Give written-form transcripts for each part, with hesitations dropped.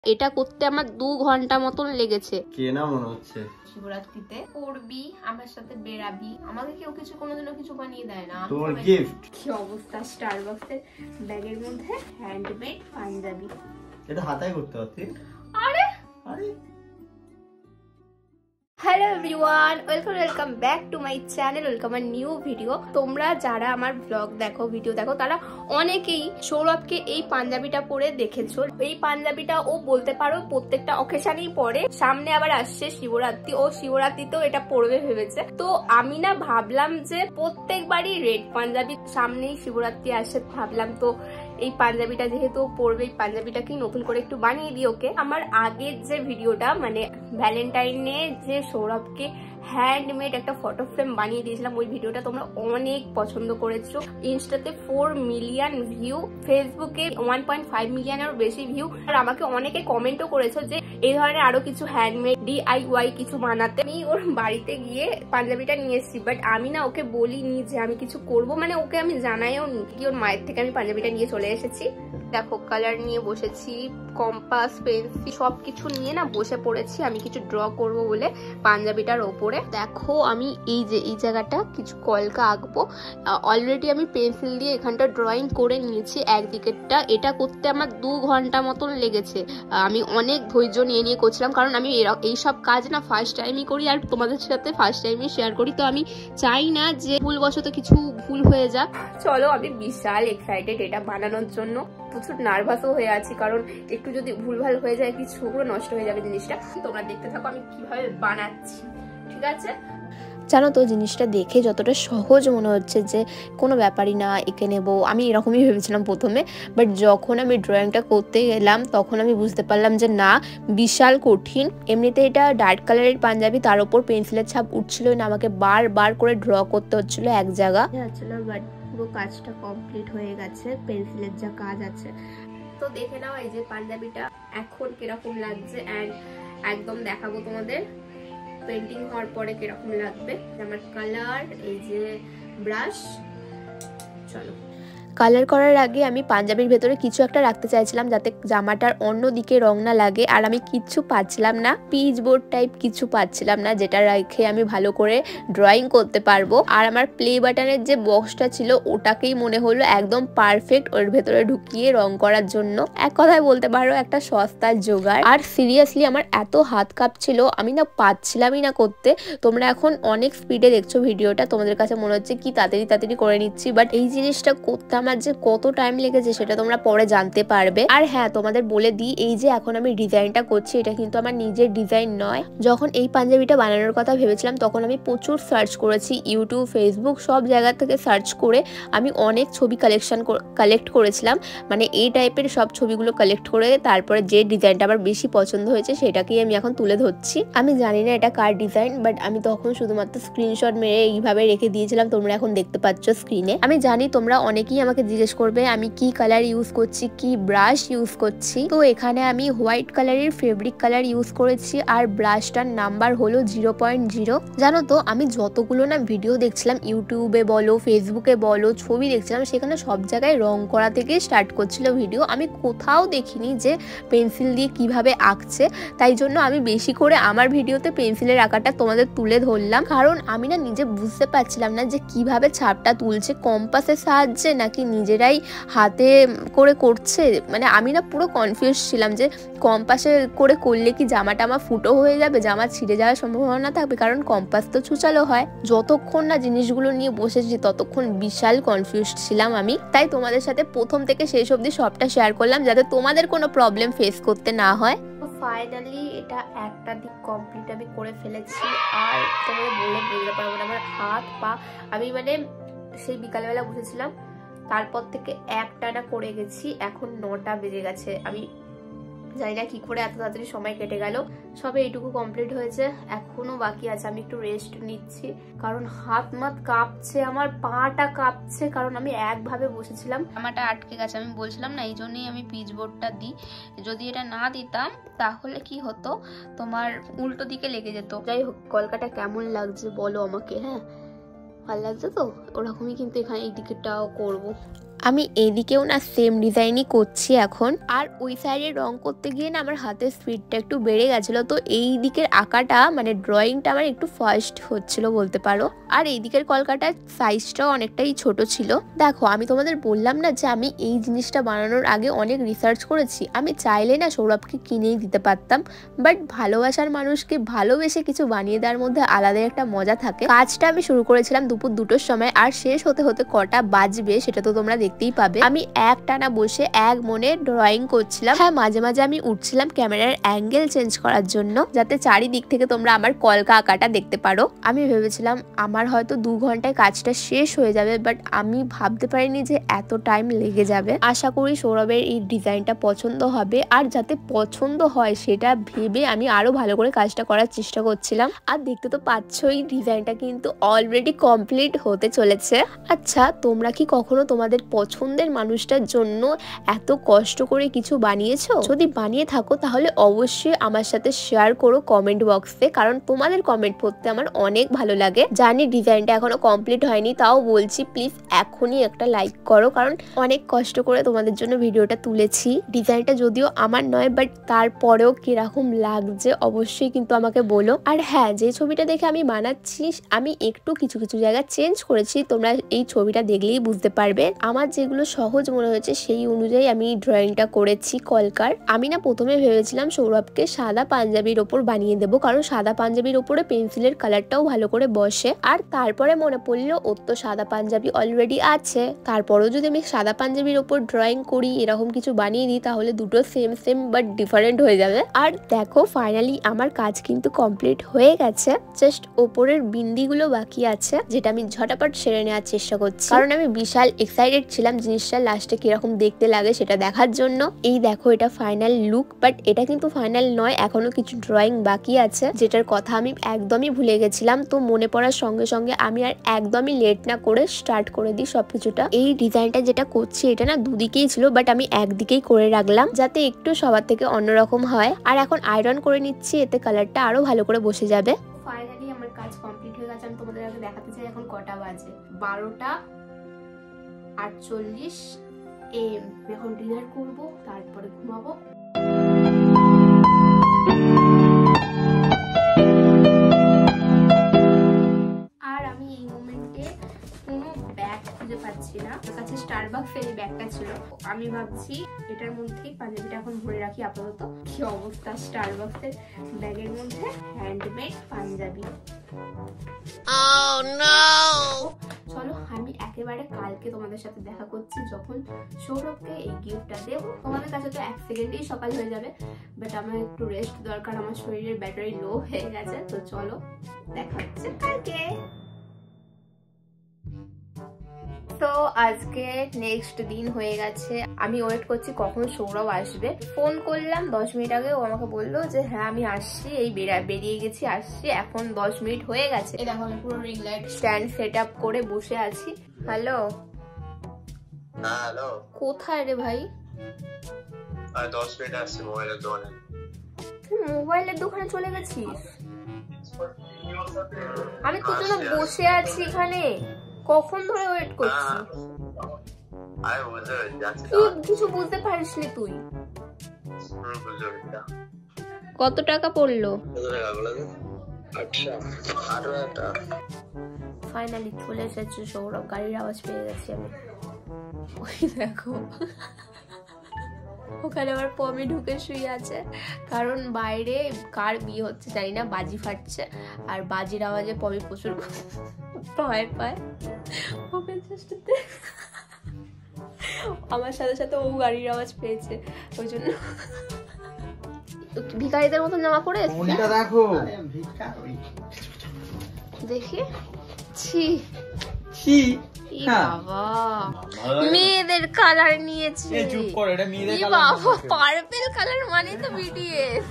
এটা করতে আমার 2 ঘন্টা মতন লেগেছে। কেনা মনে হচ্ছে শিবরাত্রিতে পড়বি, আমার সাথে বেরাবি, আমাকে কেউ কিছু কোনোদিনও কিছু বানিয়ে দেয় না। তোর গিফট। কি অবস্থা, স্টারবাক্সের ব্যাগের মধ্যে হ্যান্ডমেড পাঞ্জাবি। এটা হাতায় করতে পারতি। আরে আরে hello everyone, welcome back to my channel, welcome আর নিউ ভিডিও। তোমরা যারা আমার ব্লগ দেখো, ভিডিও দেখো, তারা অনেকেই সৌরভকে এই পাঞ্জাবিটা পরে দেখেছো। এই পাঞ্জাবিটা ও বলতে পারো প্রত্যেকটা অকেশনেই পরে। সামনে আবার আসছে শিবরাত্রি, ও শিবরাত্রিতেও এটা পরবে ভেবেছে। তো আমি না ভাবলাম যে প্রত্যেকবারই রেড পাঞ্জাবি, সামনেই শিবরাত্রি আসছে, ভাবলাম তো এই পাঞ্জাবিটা যেহেতু পরবে, এই পাঞ্জাবিটাকেই নতুন করে একটু বানিয়ে দিই ওকে। আমার আগের যে ভিডিওটা, মানে ভ্যালেন্টাইনে যে সৌরভকে হ্যান্ডমেড একটা ফটো ফ্রেম বানিয়ে দিয়েছিলাম, ওই ভিডিওটা তোমরা অনেক পছন্দ করেছো। ইনস্টাতে 4 মিলিয়ন ভিউ, ফেসবুকে 1.5 মিলিয়নেরও বেশি ভিউ। আর আমাকে অনেকে কমেন্টও করেছো যে এই ধরনের আরো কিছু হ্যান্ডমেড DIY কিছু বানাতে। আমি ওর বাড়িতে গিয়ে পাঞ্জাবিটা নিয়ে এসেছি, বাট আমি না ওকে বলিনি যে আমি কিছু করব, মানে ওকে আমি জানাইও নি কি। ওর মায়ের থেকে আমি পাঞ্জাবিটা নিয়ে চলে এসেছি। দেখো কালার নিয়ে বসেছি, কম্পাস, পেন্সিল সবকিছু নিয়ে না বসে পড়েছি আমি কিছু ড্র করব বলে পাঞ্জাবিটার ওপরে। দেখো আমি এই যে এই জায়গাটা কিছু কলকা আঁকবো, অলরেডি আমি পেন্সিল দিয়ে এখানটা ড্রয়িং করে নিয়েছি একদিকেরটা। এটা করতে আমার 2 ঘন্টা মতন লেগেছে। আমি অনেক ধৈর্য নিয়ে করছিলাম, কারণ আমি এইসব কাজ না ফার্স্ট টাইমই করি, আর তোমাদের সাথে ফার্স্ট টাইমই শেয়ার করি। তো আমি চাই না যে ভুলবশত কিছু ভুল হয়ে যাক। চলো, আমি বিশাল এক্সাইটেড এটা বানানোর জন্য, প্রচুর নার্ভাসও হয়ে আছি, কারণ একটু যদি ভুলভাল হয়ে যায় কিছু পুরো নষ্ট হয়ে যাবে জিনিসটা। তোমরা দেখতে থাকো আমি কিভাবে বানাচ্ছি, ঠিক আছে? জানো তো, জিনিসটা দেখে যতটা সহজ মনে হচ্ছে যে কোনো ব্যাপারই না, এঁকে নেব, আমি এরকমই ভেবেছিলাম প্রথমে। বাট যখন আমি ড্রয়িংটা করতে গেলাম তখন আমি বুঝতে পারলাম যে না, বিশাল কঠিন। এমনিতে এটা ডার্ক কালারের পাঞ্জাবি, তার উপর পেন্সিলের ছাপ উঠছিল না, আমাকে বারবার করে ড্র করতে হচ্ছিল এক জায়গা। বাট পুরো কাজটা কমপ্লিট হয়ে গেছে, পেন্সিলের যা কাজ আছে। তো দেখে নাও এই যে পাঞ্জাবিটা এখন কিরকম লাগছে, অ্যান্ড একদম দেখাবো তোমাদের পেন্টিং হওয়ার পরে কিরকম লাগবে। আমার কালার, এই যে ব্রাশ, চলো। কালার করার আগে আমি পাঞ্জাবির ভেতরে কিছু একটা রাখতে চাইছিলাম যাতে জামাটার অন্য দিকে রং না লাগে, আর আমি কিচ্ছু পাচ্ছিলাম না, পিচ বোর্ড টাইপ কিছু পাচ্ছিলাম না যেটা রেখে আমি ভালো করে ড্রয়িং করতে পারবো। আর আমার প্লে বাটনের যে বক্সটা ছিল ওটাকেই মনে হলো একদম পারফেক্ট ওর ভেতরে ঢুকিয়ে রং করার জন্য। এক কথায় বলতে পারো একটা সস্তার জোগাড়। আর সিরিয়াসলি আমার এত হাত কাঁপছিল, আমি না পাচ্ছিলামই না করতে। তোমরা এখন অনেক স্পিডে দেখছো ভিডিওটা, তোমাদের কাছে মনে হচ্ছে কি তাড়াতাড়ি করে নিচ্ছি, বাট এই জিনিসটা করতে আমার যে কত টাইম লেগেছে সেটা তোমরা পরে জানতে পারবে। আর হ্যাঁ, তোমাদের বলে দিই, এই যে এখন আমি ডিজাইনটা করছি এটা কিন্তু আমার নিজের ডিজাইন নয়। যখন এই পাঞ্জাবিটা বানানোর কথা ভেবেছিলাম তখন আমি প্রচুর সার্চ করেছি, ইউটিউব, ফেসবুক সব জায়গা থেকে সার্চ করে আমি অনেক ছবি কালেক্ট করেছিলাম, মানে এই টাইপের সব ছবিগুলো কালেক্ট করে তারপরে যে ডিজাইনটা আমার বেশি পছন্দ হয়েছে সেটাকেই আমি এখন তুলে ধরছি। আমি জানি না এটা কার ডিজাইন, বাট আমি তখন শুধুমাত্র স্ক্রিনশট মেরে এইভাবে রেখে দিয়েছিলাম, তোমরা এখন দেখতে পাচ্ছ স্ক্রিনে। আমি জানি তোমরা অনেকেই আমাকে জিজ্ঞেস করবে আমি কি কালার ইউজ করছি, কি ব্রাশ ইউজ করছি। তো এখানে আমি হোয়াইট কালারের ফেব্রিক কালার ইউজ করেছি, আর ব্রাশটার নাম্বার হলো 0.0। জানো তো, আমি যতগুলো না ভিডিও দেখছিলাম, ইউটিউবে বলো, ফেসবুকে বলো, ছবি দেখছিলাম, সেখানে সব জায়গায় রং করা থেকে স্টার্ট করছিল ভিডিও। আমি কোথাও দেখিনি যে পেন্সিল দিয়ে কিভাবে আঁকছে, তাই জন্য আমি বেশি করে আমার ভিডিওতে পেন্সিলের আঁকাটা তোমাদের তুলে ধরলাম, কারণ আমি না নিজে বুঝতে পারছিলাম না যে কিভাবে ছাপটা তুলছে, কম্পাসের সাহায্যে নাকি নিজেরাই হাতে করে করছে। মানে আমি না পুরো কনফিউজ ছিলাম যে কম্পাসে করে করলে কি জামাটা আমার ফুটো হয়ে যাবে, জামা ছিঁড়ে যাওয়ার সম্ভাবনা থাকবে, কারণ কম্পাস তো ছুচালো হয়। যতক্ষণ না জিনিসগুলো নিয়ে বসেছি ততক্ষণ বিশাল কনফিউজ ছিলাম আমি, তাই তোমাদের সাথে প্রথম থেকে শেষ অবধি সবটা শেয়ার করলাম যাতে তোমাদের কোনো প্রবলেম ফেস করতে না হয়। ফাইনালি এটা একটা দিক কমপ্লিট আমি করে ফেলেছি, আর তোমাদের বলে বলতে পারবো না আমার হাত পা। আমি মানে সেই বিকালবেলা বসেছিলাম, তারপর থেকে একটানা করে গেছি, এখন 9টা বেজে গেছে। আমি জানি না কি করে এত তাড়াতাড়ি সময় কেটে গেল। সবে এইটুকু কমপ্লিট হয়েছে, এখনো বাকি আছে। আমি একটু রেস্ট নিচ্ছি, কারণ হাত মাত কাঁপছে, আমার পাটা কাঁপছে, কারণ আমি একভাবে বসেছিলাম, আমারটা আটকে গেছে। আমি বলছিলাম না, এই জন্যই আমি পিচ বোর্ডটা দিই, যদি এটা না দিতাম তাহলে কি হতো, তোমার উল্টো দিকে লেগে যেত। যাই হোক, কলকাটা কেমন লাগছে বলো আমাকে। হ্যাঁ, ভালো লাগছে তো? ওরকমই কিন্তু এখানে এই দিকেরটাও করবো। আমি এদিকেও না সেম ডিজাইনই করছি এখন। আর ওই সাইডে রং করতে গিয়ে না আমার হাতের স্পিডটা একটু বেড়ে গেছিল, তো এই দিকের আঁকাটা মানে ড্রয়িংটা আমার একটু ফাস্ট হচ্ছিল বলতে পারো। আর এই দিকের কলকাটার সাইজটাও অনেকটাই ছোট ছিল। দেখো আমি তোমাদের বললাম না যে আমি এই জিনিসটা বানানোর আগে অনেক রিসার্চ করেছি। আমি চাইলে না সৌরভকে কিনেই দিতে পারতাম, বাট ভালোবাসার মানুষকে ভালোবেসে কিছু বানিয়ে দেওয়ার মধ্যে আলাদাই একটা মজা থাকে। কাজটা আমি শুরু করেছিলাম দুপুর 2টোর সময়, আর শেষ হতে হতে কটা বাজবে সেটা তো তোমরা দেখতেই পাবে। আমি একটানা বসে এক মনে ড্রয়িং করছিলাম। হ্যাঁ, মাঝে মাঝে আমি উঠছিলাম ক্যামেরার অ্যাঙ্গেল চেঞ্জ করার জন্য, যাতে চারিদিক থেকে তোমরা আমার কলকা আঁকাটা দেখতে পারো। আমি ভেবেছিলাম আমার হয়তো 2 ঘন্টায় কাজটা শেষ হয়ে যাবে, বাট আমি ভাবতে পারিনি যে এত টাইম লেগে যাবে। আশা করি সৌরভের এই ডিজাইনটা পছন্দ হবে, আর যাতে পছন্দ হয় সেটা ভেবে আমি আরো ভালো করে কাজটা করার চেষ্টা করছিলাম। আর দেখতে তো পাচ্ছই ডিজাইনটা কিন্তু অলরেডি কমপ্লিট হতে চলেছে। আচ্ছা, তোমরা কি কখনো তোমাদের পছন্দের মানুষটার জন্য এত কষ্ট করে কিছু বানিয়েছো? যদি বানিয়ে থাকো তাহলে অবশ্যই আমার সাথে শেয়ার করো কমেন্ট বক্সে, কারণ তোমাদের কমেন্ট পড়তে আমার অনেক ভালো লাগে। জানি ডিজাইনটা এখনো কমপ্লিট হয়নি, তাও বলছি প্লিজ এখনই একটা লাইক করো, কারণ অনেক কষ্ট করে তোমাদের জন্য ভিডিওটা তুলেছি। ডিজাইনটা যদিও আমার নয়, বাট তারপরেও কিরকম লাগছে অবশ্যই কিন্তু আমাকে বলো। আর হ্যাঁ, যে ছবিটা দেখে আমি বানাচ্ছি আমি একটু কিছু কিছু জায়গা চেঞ্জ করেছি, তোমরা এই ছবিটা দেখলেই বুঝতে পারবে। আমার যেগুলো সহজ মনে হয়েছে সেই অনুযায়ী আমি ড্রয়িংটা করেছি কলকার। আমি না প্রথমে ভেবেছিলাম সৌরভকে সাদা পাঞ্জাবির ওপর বানিয়ে দেবো, কারণ সাদা পাঞ্জাবির ওপরে পেন্সিলের কালারটাও ভালো করে বসে। আর তারপরে মনে পড়লো ওর তো সাদা পাঞ্জাবি অলরেডি আছে, তারপরেও যদি আমি সাদা পাঞ্জাবির ওপর ড্রয়িং করি এরকম কিছু বানিয়ে দিই তাহলে দুটো সেম সেম বাট ডিফারেন্ট হয়ে যাবে। আর দেখো ফাইনালি আমার কাজ কিন্তু কমপ্লিট হয়ে গেছে, জাস্ট ওপরের বিন্দিগুলো বাকি আছে, যেটা আমি ঝটাপট সেরে নেওয়ার চেষ্টা করছি, কারণ আমি বিশাল এক্সাইটেড ছিলাম জিনিসটা লাস্টে কিরকম দেখতে লাগে সেটা দেখার জন্য। এই দেখো এটা ফাইনাল লুক, বাট এটা কিন্তু ফাইনাল নয়, এখনো কিছু ড্রয়িং বাকি আছে যেটার কথা আমি একদমই ভুলে গেছিলাম। তো মনে পড়ার সঙ্গে সঙ্গে আমি আর একদমই লেট না করে স্টার্ট করে দিই সবকিছুটা। এই ডিজাইনটা যেটা করছি এটা না দুদিকেই ছিল, বাট আমি একদিকেই করে রাখলাম যাতে একটু সবার থেকে অন্যরকম হয়। আর এখন আয়রন করে নিচ্ছি, এতে কালারটা আরো ভালো করে বসে যাবে। ফাইনালি আমার কাজ কমপ্লিট হয়ে গেছে। আমি তোমাদের আগে দেখাতে চাই এখন কটা বাজে, 12:48 AM। এখন ডিনার করবো, তারপরে ঘুমাবো। আর আমি এই মোমেন্টে কোনো ব্যাগ খুঁজে পাচ্ছি না, আমার কাছে স্টারবাকসের এই ব্যাগটা ছিল। আমি ভাবছি এটার মধ্যেই পাঞ্জাবিটা এখন ভরে রাখি আপাতত। কি অবস্থা স্টারবাকসের ব্যাগের মধ্যে, হ্যান্ডমেড পাঞ্জাবি। চলো আমি একেবারে কালকে তোমাদের সাথে দেখা করছি যখন সৌরভকে এই গিফটটা দেবো। তোমাদের কাছে তো 1 সেকেন্ডেই সকাল হয়ে যাবে, বাট আমার একটু রেস্ট দরকার, আমার শরীরের ব্যাটারি লো হয়ে গেছে। তো চলো দেখা হচ্ছে কালকে। তো আজকে নেক্সট দিন হয়ে গেছে, আমি ওয়েট করছি কখন সৌরভ আসবে। ফোন করলাম 10 মিনিট আগে, ও আমাকে বললো যে হ্যাঁ আমি আসছি, এই বেরিয়ে গেছি আসছি। এখন 10 মিনিট হয়ে গেছে। এই দেখো আমি পুরো ring light stand set up করে বসে আছি। হ্যালো, হ্যালো, কোথায় রে ভাই? 10 মিনিট আসছি মোবাইলের দোকানে। তুই মোবাইলের দোকানে চলে গেছিস? আমি তোর জন্য বসে আছি এখানে, কখন ধরে ওয়েট করছি। কিছু বুঝতে পারিসনি তুই? কত টাকা পড়লো? ফাইনালি চলে এসেছে সৌরভ, গাড়ির আওয়াজ পেয়ে গেছি আমি। ওই দেখো ওখানে আমার পমি ঢুকে শুয়ে আছে, কারণ বাইরে কার বিয়ে হচ্ছে জানি না, বাজি ফাটছে, আর বাজির আওয়াজে পমি প্রচুর ভয় পায়। আমার সাথে সাথে ও গাড়ির আওয়াজ পেয়েছে, ওই জন্য ভিখারিদের মতন জামা পরে দেখো দেখি। ছি ছি, বাবা মেয়েদের কালার নিয়েছে। বাবা পার্পল কালার মানে তো বিটিএস।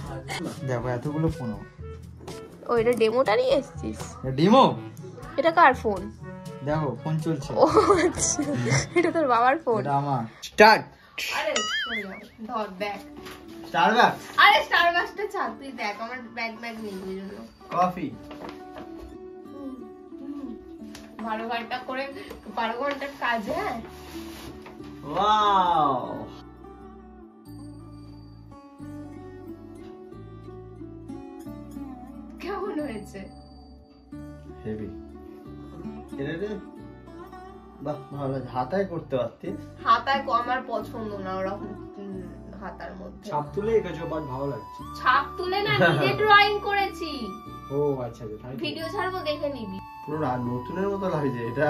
দেখো এতগুলো ফোন। ও এটা ডেমোটা নিয়ে এসেছিস? ডেমো? এটা কার ফোন? দেখো ফোন চলছে। ও আচ্ছা, এটা তোর বাবার ফোন। এটা আমার। স্টার্ট। আরে ধর ব্যাগ। স্টারবাকস? আরে স্টারবাকসটা ছাড়, তুই দেখ আমার ব্যাগ নেই ওই জন্য। কফি। 12 ঘন্টা করে 12 ঘন্টার কাজ। হ্যাঁ ওয়াও কেমন হয়েছে? হেভি। এটা রে বাহ ভালো লাগছে। হাতায় করতে পারতিস। হাতায় আমার পছন্দ না ওরকম হাতার মধ্যে। ছাপ তুলে এঁকেছো বাট ভালো লাগছে। ছাপ তুলে না, নিজে ড্রয়িং করেছি। ও আচ্ছা আচ্ছা, ভিডিও ছাড়বো, দেখে নিবি। পুরো নতুনের মতো লাগছে। এটা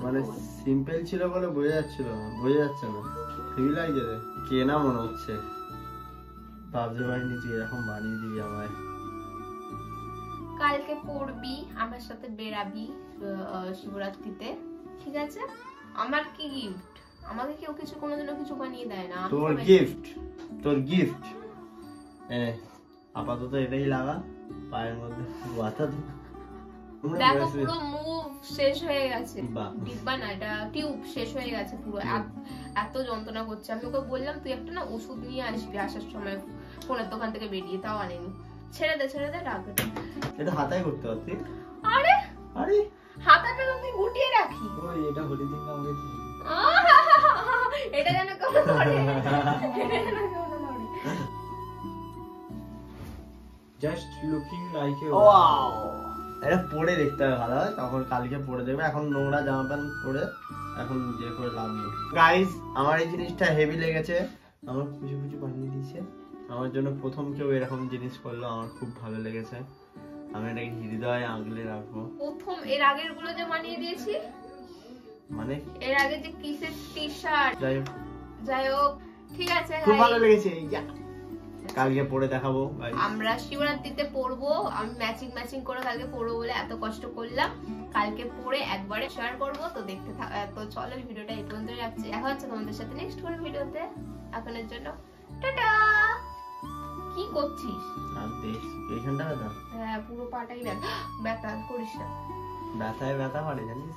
মানে সিম্পল ছিল বলে বোঝা যাচ্ছিল না, বোঝা যাচ্ছে না। হেভি লাগছে রে। কেনা মনে হচ্ছে। ভাবতে পারিনি তুই এরকম বানিয়ে দিবি আমায়। কালকে পড়বি, আমার সাথে বেরাবি শিবরাত্রিতে, ঠিক আছে? আমার কি গিফট? আমাকে কেউ কিছু কোনোদিনও কিছু বানিয়ে দেয় না। তোর গিফট, তোর গিফট। আপাতত এটাই লাগা পায়ের মধ্যে। বাতা তো দেখো পুরো মুভ শেষ হয়ে গেছে। বাহ। ডিব্বা না, এটা টিউব শেষ হয়ে গেছে পুরো। এত যন্ত্রণা করছে। আমি ওকে বললাম তুই একটা না ওষুধ নিয়ে আসবি আসার সময় ফোনের দোকান থেকে বেরিয়ে, তাও আনেনি। ছেড়ে দে রাখ। এটা হাতায় করতে পারতি। আরে আরে হাতাটা আমি গুটিয়ে রাখি। ওই এটা হোলি দিন আমাকে এটা যেন কেমন ধরে। Just looking like a wow, এটা পরে দেখতে হবে ভালো হয়, তখন কালকে পরে দেখবে। এখন নোংরা জামা প্যান্ট পরে এখন যে করে লাভ নেই। গাইস, আমার এই জিনিসটা হেভি লেগেছে। আমার কিছু বানিয়ে দিয়েছে আমার জন্য। প্রথম কেউ এরকম জিনিস করলো, আমার খুব ভালো লেগেছে। আমি এটাকে হৃদয়ে আগলে রাখবো। প্রথম এর আগের গুলো যে বানিয়ে দিয়েছি, মানে এর আগে যে কিসের টি শার্ট, যাই হোক ঠিক আছে। খুব ভালো লেগেছে। কালকে পরে দেখাবো। আমরা শিবরাত্রিতে পরবো। আমি ম্যাচিং করে কালকে পরবো বলে এত কষ্ট করলাম। কালকে পরে একবারে শেয়ার করবো। তো দেখতে তো চলো, ভিডিওটা এই পর্যন্তই রাখছি। এখন হচ্ছে তোমাদের সাথে নেক্সট কোনো ভিডিওতে। এখনের জন্য টাটা। কি করছিস? আর দেখ এইখানটা ব্যথা। হ্যাঁ পুরো পাটাই ব্যথা। ব্যথা করিস না। ব্যথায় ব্যথা পারে জানিস।